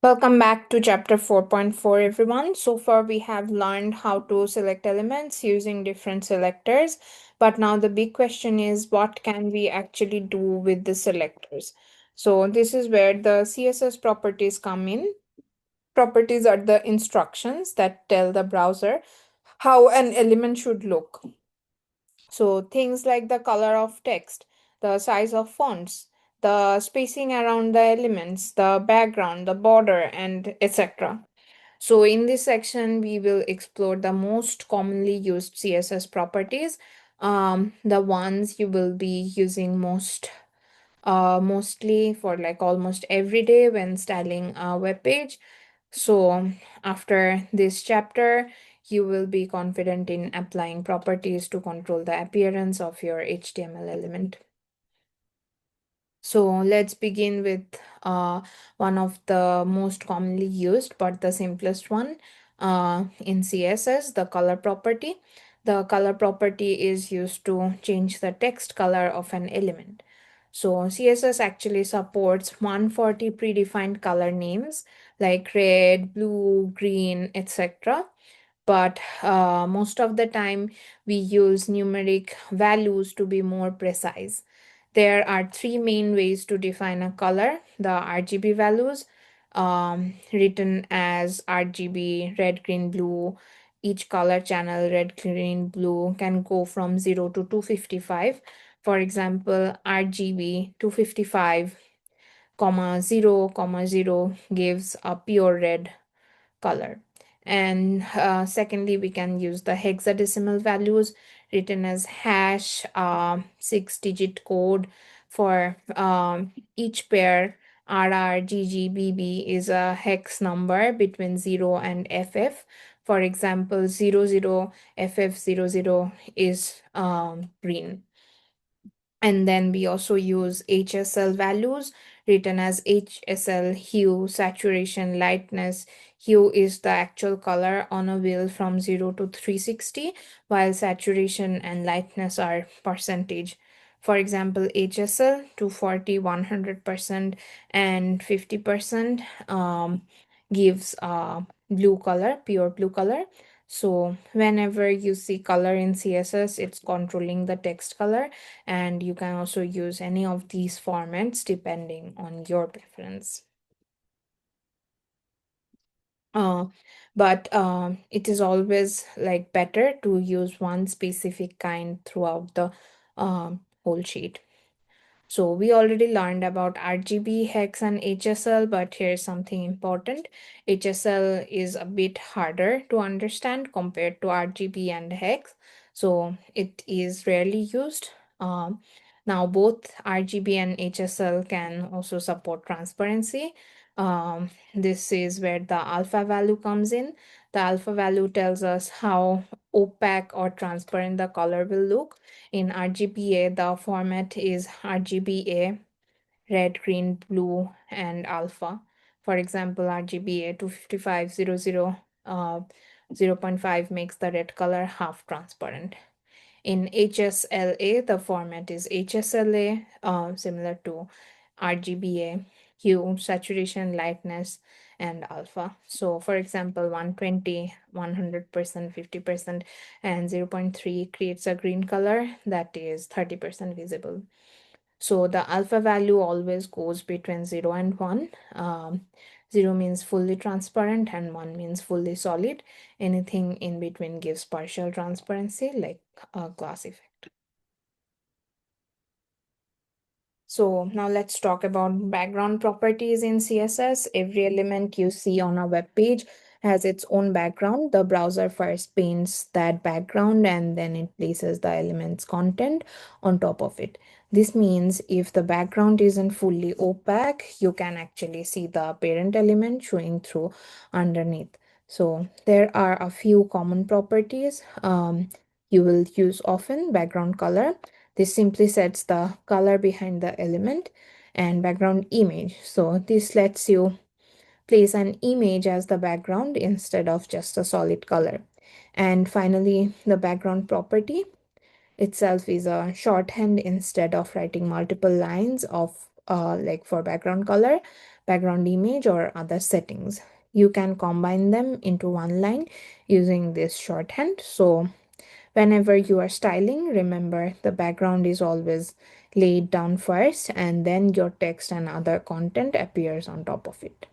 Welcome back to chapter 4.4, everyone. So far, we have learned how to select elements using different selectors. But now the big question is what can we actually do with the selectors? So, this is where the CSS properties come in. Properties are the instructions that tell the browser how an element should look. So things like the color of text, the size of fonts, the spacing around the elements, the background, the border, and etc. So in this section, we will explore the most commonly used CSS properties, the ones you will be using mostly for like almost every day when styling a web page. So, after this chapter, you will be confident in applying properties to control the appearance of your HTML element. So, let's begin with one of the most commonly used but the simplest one in CSS, the color property. The color property is used to change the text color of an element. So CSS actually supports 140 predefined color names like red, blue, green, etc. But most of the time we use numeric values to be more precise. There are three main ways to define a color: the RGB values, written as RGB, red, green, blue. Each color channel, red, green, blue, can go from 0 to 255. For example, RGB 255, 0, 0 gives a pure red color. And secondly, we can use the hexadecimal values written as hash, 6-digit code for each pair. RRGGBB is a hex number between 0 and FF. For example, 00 FF00 is green. And then we also use HSL values written as HSL hue, saturation, lightness. Hue is the actual color on a wheel from 0 to 360, while saturation and lightness are percentage. For example, HSL 240, 100%, and 50% gives a blue color, pure blue color. So whenever you see color in CSS, it's controlling the text color, and you can also use any of these formats depending on your preference. Uh, but it is always like better to use one specific kind throughout the whole sheet. So we already learned about RGB, hex, and HSL, but here's something important. HSL is a bit harder to understand compared to RGB and hex, so it is rarely used. Um, Now, both RGB and HSL can also support transparency. This is where the alpha value comes in. The alpha value tells us how opaque or transparent the color will look. In RGBA, the format is RGBA, red, green, blue, and alpha. For example, RGBA 25500 0.5 makes the red color half transparent. In HSLA, the format is HSLA, similar to RGBA, hue, saturation, lightness, and alpha. So, for example, 120, 100%, 50%, and 0.3 creates a green color that is 30% visible. So the alpha value always goes between 0 and 1. 0 means fully transparent and 1 means fully solid. Anything in between gives partial transparency, like a glass effect. So now let's talk about background properties in CSS. Every element you see on a web page has its own background. The browser first paints that background and then it places the element's content on top of it. This means if the background isn't fully opaque, you can actually see the parent element showing through underneath. So there are a few common properties you will use often: background color. This simply sets the color behind the element, and background image. So this lets you place an image as the background instead of just a solid color. And finally, the background property itself is a shorthand. Instead of writing multiple lines of like for background color, background image, or other settings. You can combine them into one line using this shorthand. So whenever you are styling, remember the background is always laid down first and then your text and other content appears on top of it.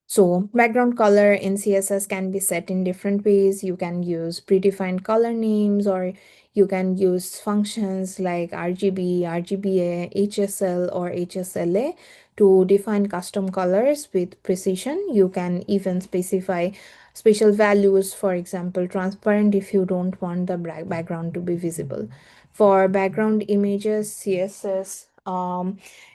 So background color in CSS can be set in different ways. You can use predefined color names, or you can use functions like RGB, RGBA, HSL, or HSLA to define custom colors with precision. You can even specify special values, for example, transparent if you don't want the background to be visible. For background images, CSS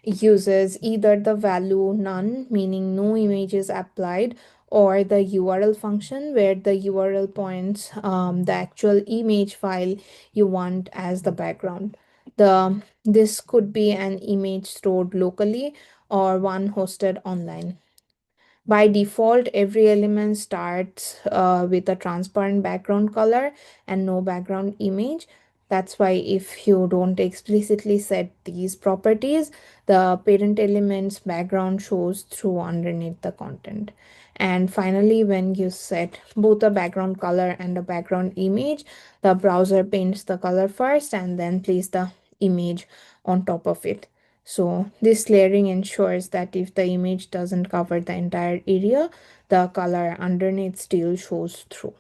uses either the value none, meaning no images applied, or the URL function where the URL points the actual image file you want as the background. This could be an image stored locally or one hosted online. By default, every element starts with a transparent background color and no background image. That's why if you don't explicitly set these properties, the parent element's background shows through underneath the content. And finally, when you set both a background color and a background image, the browser paints the color first and then places the image on top of it. So this layering ensures that if the image doesn't cover the entire area, the color underneath still shows through.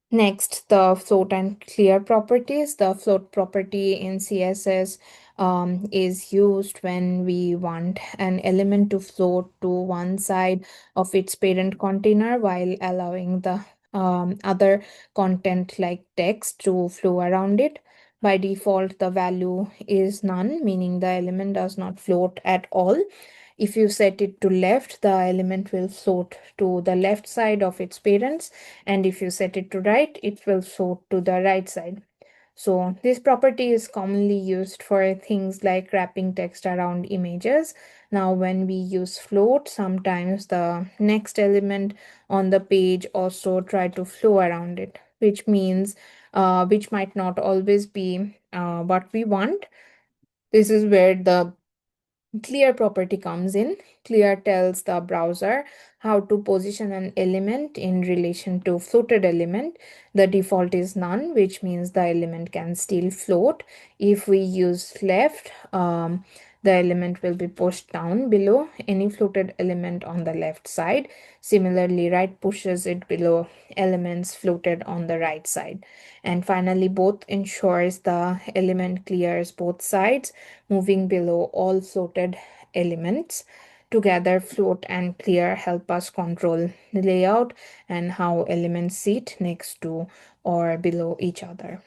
Next, the float and clear properties. The float property in CSS is used when we want an element to float to one side of its parent container while allowing the other content like text to flow around it. By default, the value is none, meaning the element does not float at all. If you set it to left, the element will float to the left side of its parents, and if you set it to right, it will float to the right side. So this property is commonly used for things like wrapping text around images. Now, when we use float, sometimes the next element on the page also try to flow around it, which means which might not always be what we want. This is where the clear property comes in. Clear tells the browser how to position an element in relation to floated element. The default is none, which means the element can still float. If we use left, the element will be pushed down below any floated element on the left side. Similarly, right pushes it below elements floated on the right side. And finally, both ensures the element clears both sides, moving below all floated elements. Together, float and clear help us control the layout and how elements sit next to or below each other.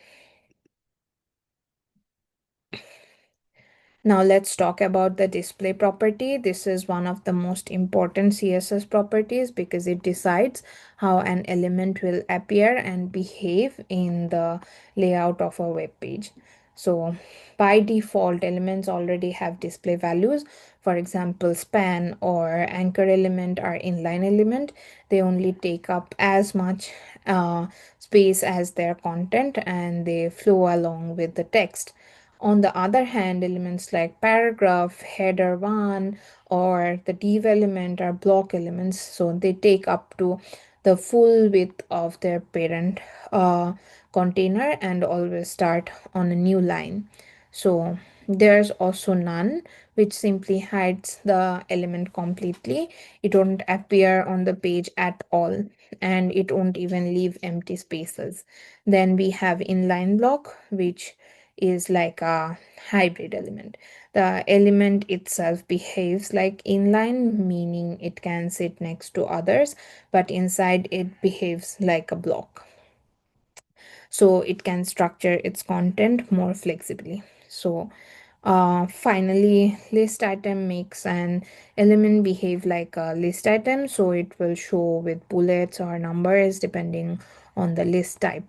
Now let's talk about the display property. This is one of the most important CSS properties because it decides how an element will appear and behave in the layout of a web page. So by default, elements already have display values. For example, span or anchor element are inline element. They only take up as much space as their content and they flow along with the text. On the other hand, elements like paragraph, header 1, or the div element are block elements, so they take up to the full width of their parent container and always start on a new line. So there's also none, which simply hides the element completely. It won't appear on the page at all, and it won't even leave empty spaces. Then we have inline block, which is like a hybrid element. The element itself behaves like inline, meaning it can sit next to others, but inside it behaves like a block. So it can structure its content more flexibly. So finally, list item makes an element behave like a list item, so it will show with bullets or numbers depending on the list type.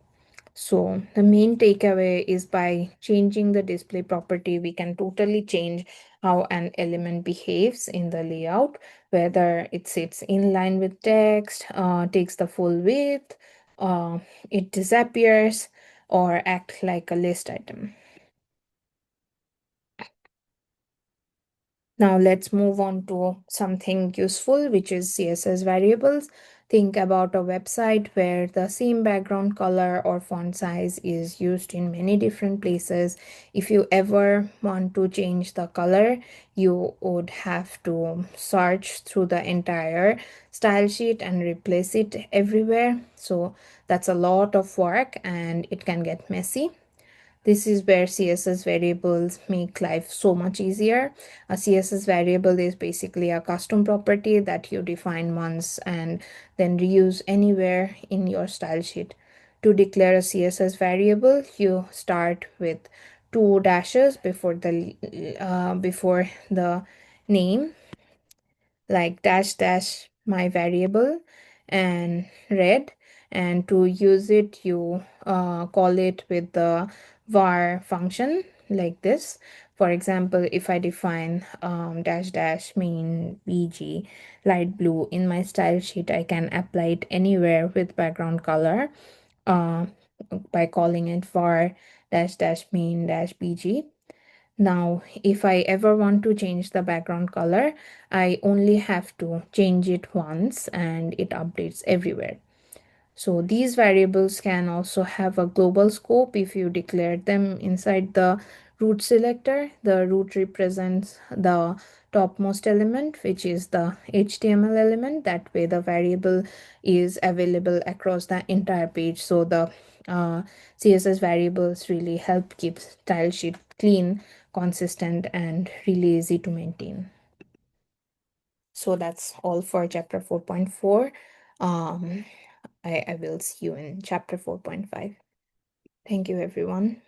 So the main takeaway is by changing the display property, we can totally change how an element behaves in the layout, whether it sits in line with text, takes the full width, uh, it disappears or act like a list item. Now let's move on to something useful, which is CSS variables. Think about a website where the same background color or font size is used in many different places. If you ever want to change the color, you would have to search through the entire style sheet and replace it everywhere. So that's a lot of work and it can get messy. This is where CSS variables make life so much easier. A CSS variable is basically a custom property that you define once and then reuse anywhere in your style sheet. To declare a CSS variable, you start with two dashes before the name, like dash dash my variable and red, and to use it you call it with the var function like this. For example, if I define dash dash mean bg light blue in my style sheet, I can apply it anywhere with background color uh, by calling it var dash dash mean dash bg. Now, if I ever want to change the background color, I only have to change it once and it updates everywhere. So these variables can also have a global scope if you declare them inside the root selector. The root represents the topmost element, which is the HTML element. That way the variable is available across the entire page. So the CSS variables really help keep style sheet clean, consistent, and really easy to maintain. So that's all for chapter 4.4. I will see you in chapter 4.5. Thank you, everyone.